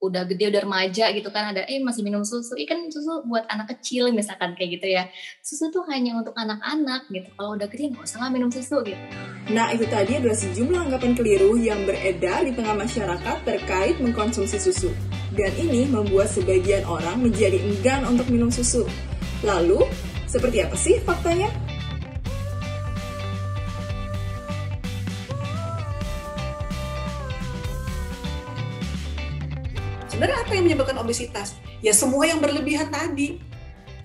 udah gede, udah remaja gitu kan, ada masih minum susu, kan susu buat anak kecil misalkan kayak gitu ya. Susu tuh hanya untuk anak-anak gitu, kalau udah gede nggak usah lah minum susu gitu. Nah, itu tadi adalah sejumlah anggapan keliru yang beredar di tengah masyarakat terkait mengkonsumsi susu. Dan ini membuat sebagian orang menjadi enggan untuk minum susu. Lalu, seperti apa sih faktanya? Sebenarnya apa yang menyebabkan obesitas? Ya semua yang berlebihan tadi.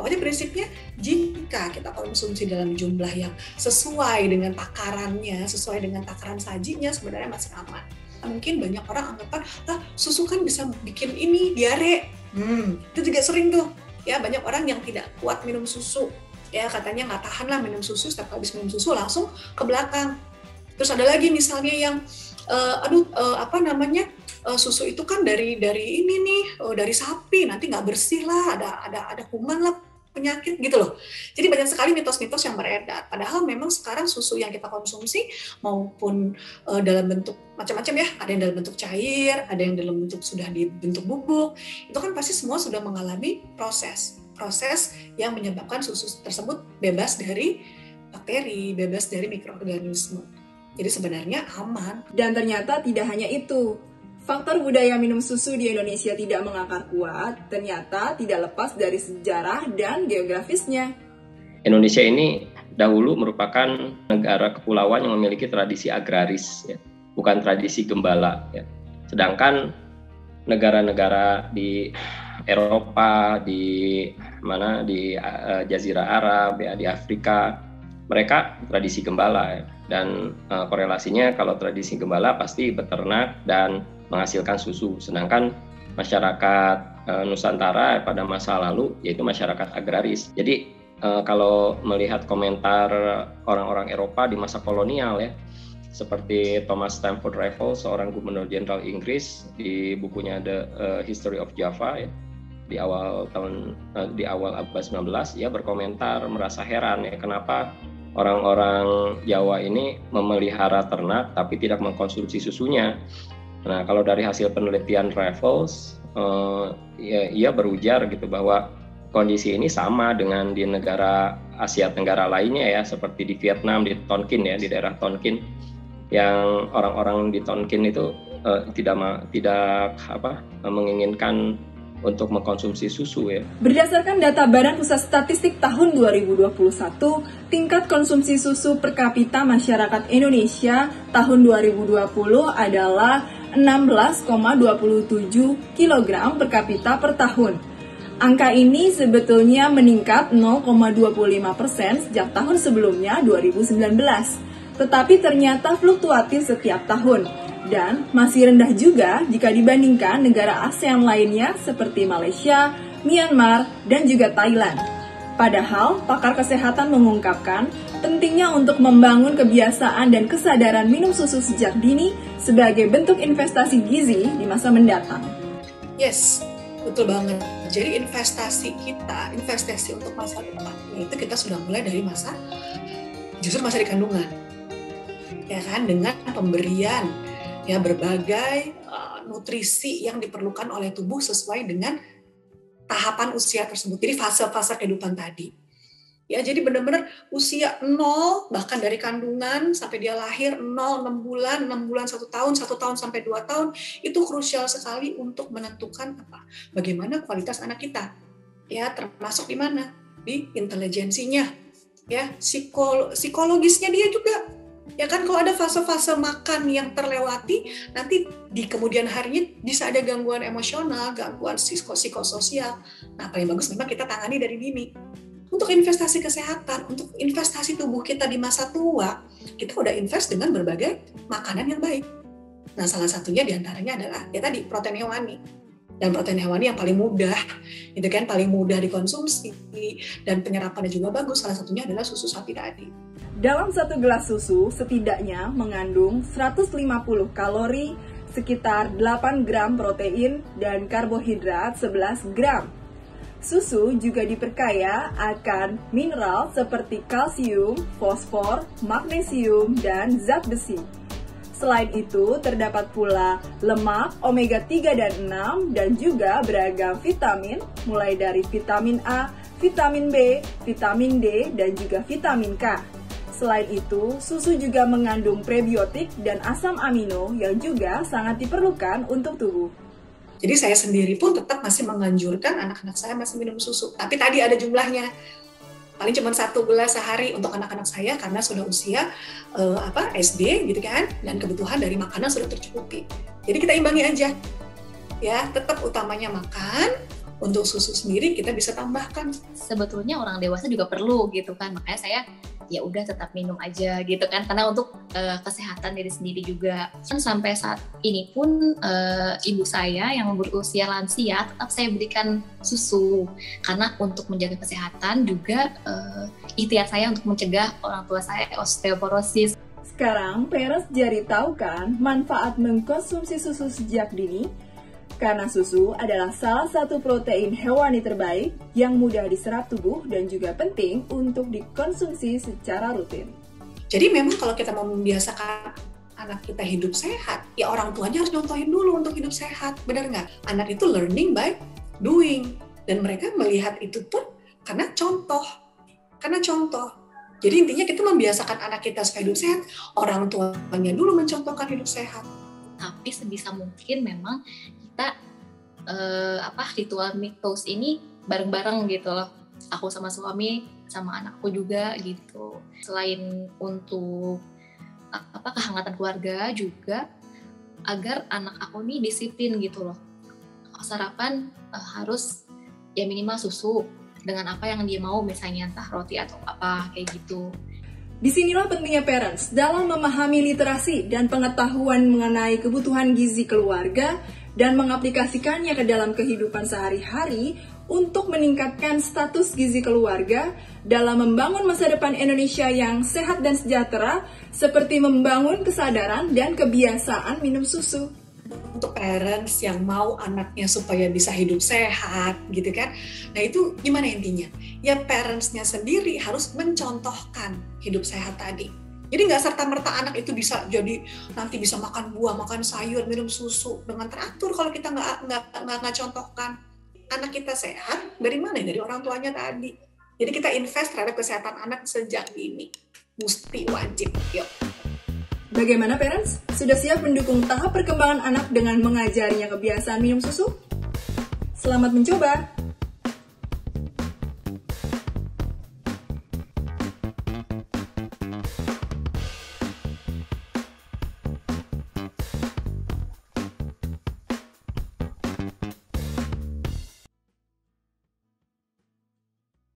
Pokoknya prinsipnya jika kita konsumsi dalam jumlah yang sesuai dengan takarannya, sesuai dengan takaran sajinya, sebenarnya masih aman. Mungkin banyak orang anggapan, susu kan bisa bikin ini diare. Itu juga sering tuh. Ya banyak orang yang tidak kuat minum susu. Ya katanya nggak tahan lah minum susu, setiap habis minum susu langsung ke belakang. Terus ada lagi misalnya yang susu itu kan dari ini nih, dari sapi, nanti nggak bersih lah, ada kuman lah, penyakit gitu loh. Jadi banyak sekali mitos-mitos yang beredar. Padahal memang sekarang susu yang kita konsumsi maupun dalam bentuk macam-macam ya, ada yang dalam bentuk cair, ada yang dalam bentuk sudah dibentuk bubuk, itu kan pasti semua sudah mengalami proses yang menyebabkan susu tersebut bebas dari bakteri, bebas dari mikroorganisme. Jadi sebenarnya aman. Dan ternyata tidak hanya itu. Faktor budaya minum susu di Indonesia tidak mengakar kuat, ternyata tidak lepas dari sejarah dan geografisnya. Indonesia ini dahulu merupakan negara kepulauan yang memiliki tradisi agraris, ya, bukan tradisi gembala. Ya. Sedangkan negara-negara di Eropa, di Jazirah Arab, ya, di Afrika, mereka tradisi gembala. Ya. Dan korelasinya kalau tradisi gembala pasti beternak dan menghasilkan susu. Sedangkan masyarakat Nusantara pada masa lalu yaitu masyarakat agraris. Jadi kalau melihat komentar orang-orang Eropa di masa kolonial ya, seperti Thomas Stamford Raffles, seorang gubernur jenderal Inggris, di bukunya The History of Java ya, di awal abad 19, ia berkomentar merasa heran ya, kenapa orang-orang Jawa ini memelihara ternak tapi tidak mengkonsumsi susunya. Nah, kalau dari hasil penelitian Raffles, ia berujar gitu bahwa kondisi ini sama dengan di negara Asia Tenggara lainnya ya, seperti di Vietnam, di Tonkin ya, di daerah Tonkin, yang orang-orang di Tonkin itu tidak menginginkan untuk mengkonsumsi susu ya. Berdasarkan data Badan Pusat Statistik tahun 2021, tingkat konsumsi susu per kapita masyarakat Indonesia tahun 2020 adalah 16,27 kg per kapita per tahun. Angka ini sebetulnya meningkat 0,25% sejak tahun sebelumnya 2019, tetapi ternyata fluktuatif setiap tahun. Dan masih rendah juga jika dibandingkan negara ASEAN lainnya seperti Malaysia, Myanmar, dan juga Thailand. Padahal, pakar kesehatan mengungkapkan pentingnya untuk membangun kebiasaan dan kesadaran minum susu sejak dini sebagai bentuk investasi gizi di masa mendatang. Yes, betul banget. Jadi investasi untuk masa depan, itu kita sudah mulai dari masa di kandungan. Ya kan, dengan pemberian ya berbagai nutrisi yang diperlukan oleh tubuh sesuai dengan tahapan usia tersebut. Jadi fase-fase kehidupan tadi. Ya, jadi benar-benar usia 0 bahkan dari kandungan sampai dia lahir 6 bulan, 1 tahun, 1 tahun sampai 2 tahun itu krusial sekali untuk menentukan bagaimana kualitas anak kita. Ya, termasuk di mana? Di intelijensinya. Ya, psikologisnya dia juga. Ya kan, kalau ada fase-fase makan yang terlewati, nanti di kemudian harinya bisa ada gangguan emosional, gangguan psikososial. Nah, paling bagus memang kita tangani dari dini. Untuk investasi kesehatan, untuk investasi tubuh kita di masa tua, kita udah invest dengan berbagai makanan yang baik. Nah, salah satunya diantaranya adalah ya tadi protein hewani. Dan protein hewani yang paling mudah, itu kan paling mudah dikonsumsi dan penyerapannya juga bagus. Salah satunya adalah susu sapi tadi. Dalam satu gelas susu setidaknya mengandung 150 kalori, sekitar 8 gram protein, dan karbohidrat 11 gram. Susu juga diperkaya akan mineral seperti kalsium, fosfor, magnesium, dan zat besi. Selain itu, terdapat pula lemak, omega 3 dan 6, dan juga beragam vitamin, mulai dari vitamin A, vitamin B, vitamin D, dan juga vitamin K. Selain itu, susu juga mengandung prebiotik dan asam amino yang juga sangat diperlukan untuk tubuh. Jadi saya sendiri pun tetap masih menganjurkan anak-anak saya masih minum susu. Tapi tadi ada jumlahnya. Paling cuma 1 gelas sehari untuk anak-anak saya karena sudah usia SD gitu kan, dan kebutuhan dari makanan sudah tercukupi. Jadi kita imbangi aja, ya tetap utamanya makan. Untuk susu sendiri kita bisa tambahkan. Sebetulnya orang dewasa juga perlu gitu kan, makanya saya ya udah tetap minum aja gitu kan, karena untuk kesehatan diri sendiri juga. Kan sampai saat ini pun ibu saya yang berusia lansia tetap saya berikan susu karena untuk menjaga kesehatan juga ikhtiar saya untuk mencegah orang tua saya osteoporosis. Sekarang parents jadi tahu kan manfaat mengkonsumsi susu sejak dini? Karena susu adalah salah satu protein hewani terbaik yang mudah diserap tubuh dan juga penting untuk dikonsumsi secara rutin. Jadi memang kalau kita mau membiasakan anak kita hidup sehat, ya orang tuanya harus nyontohin dulu untuk hidup sehat, benar nggak? Anak itu learning by doing, dan mereka melihat itu pun karena contoh. Jadi intinya kita membiasakan anak kita supaya hidup sehat, orang tuanya dulu mencontohkan hidup sehat. Tapi sebisa mungkin memang kita ritual mitos ini bareng-bareng gitu loh. Aku sama suami, sama anakku juga gitu. Selain untuk kehangatan keluarga juga agar anak aku nih disiplin gitu loh. Sarapan harus ya minimal susu dengan apa yang dia mau, misalnya entah roti atau apa kayak gitu. Disinilah pentingnya parents dalam memahami literasi dan pengetahuan mengenai kebutuhan gizi keluarga dan mengaplikasikannya ke dalam kehidupan sehari-hari untuk meningkatkan status gizi keluarga dalam membangun masa depan Indonesia yang sehat dan sejahtera, seperti membangun kesadaran dan kebiasaan minum susu. Untuk parents yang mau anaknya supaya bisa hidup sehat gitu kan, nah itu gimana intinya? Ya parentsnya sendiri harus mencontohkan hidup sehat tadi. Jadi nggak serta-merta anak itu bisa jadi nanti bisa makan buah, makan sayur, minum susu dengan teratur kalau kita nggak contohkan. Anak kita sehat dari mana? Dari orang tuanya tadi. Jadi kita invest terhadap kesehatan anak sejak dini. Mesti wajib. Yuk. Bagaimana parents? Sudah siap mendukung tahap perkembangan anak dengan mengajarinya kebiasaan minum susu? Selamat mencoba!